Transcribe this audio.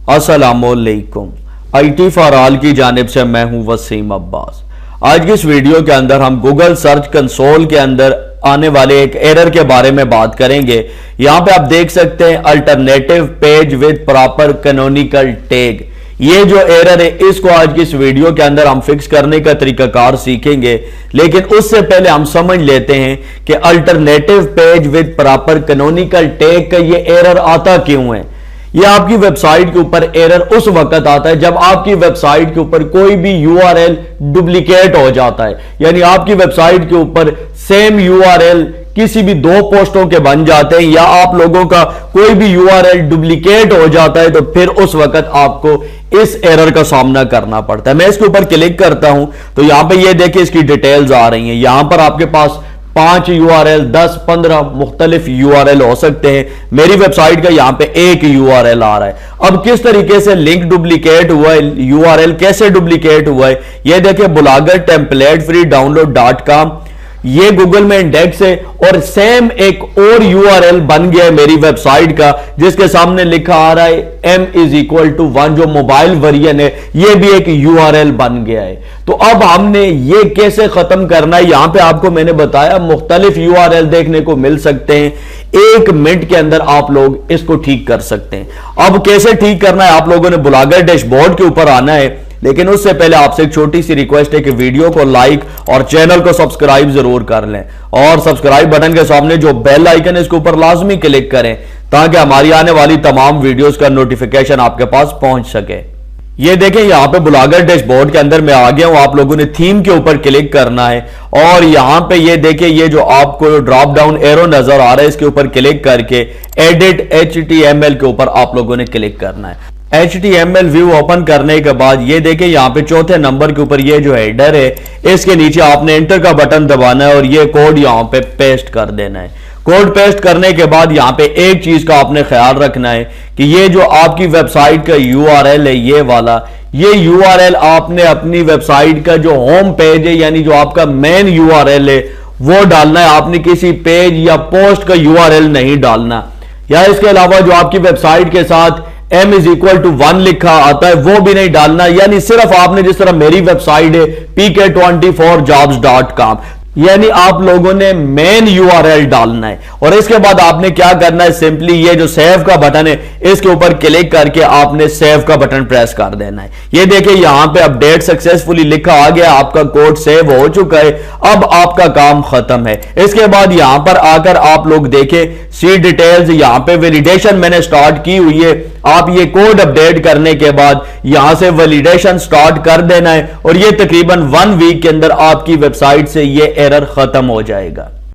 अस्सलामुअलैकुम। IT for all की जानिब से मैं हूं वसीम अब्बास। आज की इस वीडियो के अंदर हम गूगल सर्च कंसोल के अंदर आने वाले एक एरर के बारे में बात करेंगे। यहां पे आप देख सकते हैं alternative page with proper canonical tag. ये जो एरर है इसको आज की इस वीडियो के अंदर हम फिक्स करने का तरीकाकार सीखेंगे, लेकिन उससे पहले हम समझ लेते हैं कि alternative page with proper canonical tag का ये एरर आता क्यों है। ये आपकी वेबसाइट के ऊपर एरर उस वक्त आता है जब आपकी वेबसाइट के ऊपर कोई भी URL डुप्लीकेट हो जाता है, यानी आपकी वेबसाइट के ऊपर सेम URL किसी भी दो पोस्टों के बन जाते हैं या आप लोगों का कोई भी URL डुप्लीकेट हो जाता है, तो फिर उस वक्त आपको इस एरर का सामना करना पड़ता है। मैं इसके ऊपर क्लिक करता हूं तो यहां पे ये देखिए इसकी डिटेल्स आ रही हैं। यहां पर आपके पास 5 URL 10-15 मुख्तलिफ URL हो सकते हैं। मेरी वेबसाइट का यहां पे एक URL आ रहा है। अब किस तरीके से लिंक डुप्लीकेट हुआ है, URL कैसे डुप्लीकेट हुआ है, ये देखिए बुलागर टेम्पलेट फ्री डाउनलोड.com, ये गूगल में इंडेक्स है और सेम एक और URL बन गया है मेरी वेबसाइट का जिसके सामने लिखा आ रहा है m=1, जो मोबाइल वेरिएंट है ये भी एक URL बन गया है। तो अब हमने ये कैसे खत्म करना है, यहां पे आपको मैंने बताया मुख्तलिफ URL देखने को मिल सकते हैं। 1 मिनट के अंदर आप लोग इसको ठीक कर सकते हैं। अब कैसे ठीक करना है, आप लोगों ने बुलागर डैशबोर्ड के ऊपर आना है, लेकिन उससे पहले आपसे एक छोटी सी रिक्वेस्ट है कि वीडियो को लाइक और चैनल को सब्सक्राइब जरूर कर लें और सब्सक्राइब बटन के सामने जो बेल आइकन है इसके ऊपर लाजमी क्लिक करें ताकि हमारी आने वाली तमाम वीडियोस का नोटिफिकेशन आपके पास पहुंच सके। ये देखें यहां पे बुलागर डैशबोर्ड के अंदर मैं आ गया हूं। आप लोगों ने थीम के ऊपर क्लिक करना है और यहां पे ये देखिए ये जो आपको ड्रॉप डाउन एरो नजर आ रहा है इसके ऊपर क्लिक करके एडिट HTML के ऊपर आप लोगों ने क्लिक करना है। HTML व्यू ओपन करने के बाद ये देखिए यहाँ पे चौथे नंबर के ऊपर ये जो हेडर है इसके नीचे आपने एंटर का बटन दबाना है और ये कोड यहाँ पे पेस्ट कर देना है। कोड पेस्ट करने के बाद यहाँ पे एक चीज का आपने ख्याल रखना है कि ये जो आपकी वेबसाइट का URL है ये वाला, ये URL आपने अपनी वेबसाइट का जो होम पेज है यानी जो आपका मेन URL है वो डालना है। आपने किसी पेज या पोस्ट का URL नहीं डालना, या इसके अलावा जो आपकी वेबसाइट के साथ m=1 लिखा आता है वो भी नहीं डालना। यानी सिर्फ आपने जिस तरह मेरी वेबसाइट है pk24jobs.com, यानी आप लोगों ने मेन URL डालना है और इसके बाद आपने क्या करना है, सिंपली ये जो सेव का बटन है इसके ऊपर क्लिक करके आपने सेव का बटन प्रेस कर देना है। ये देखिए यहां पे अपडेट सक्सेसफुली लिखा आ गया, आपका कोड सेव हो चुका है। अब आपका काम खत्म है। इसके बाद यहां पर आकर आप लोग देखें सी डिटेल्स, यहां पे वैलिडेशन मैंने स्टार्ट की हुई है। आप ये कोड अपडेट करने के बाद यहां से वैलिडेशन स्टार्ट कर देना है और ये तकरीबन 1 वीक के अंदर आपकी वेबसाइट से ये एरर खत्म हो जाएगा।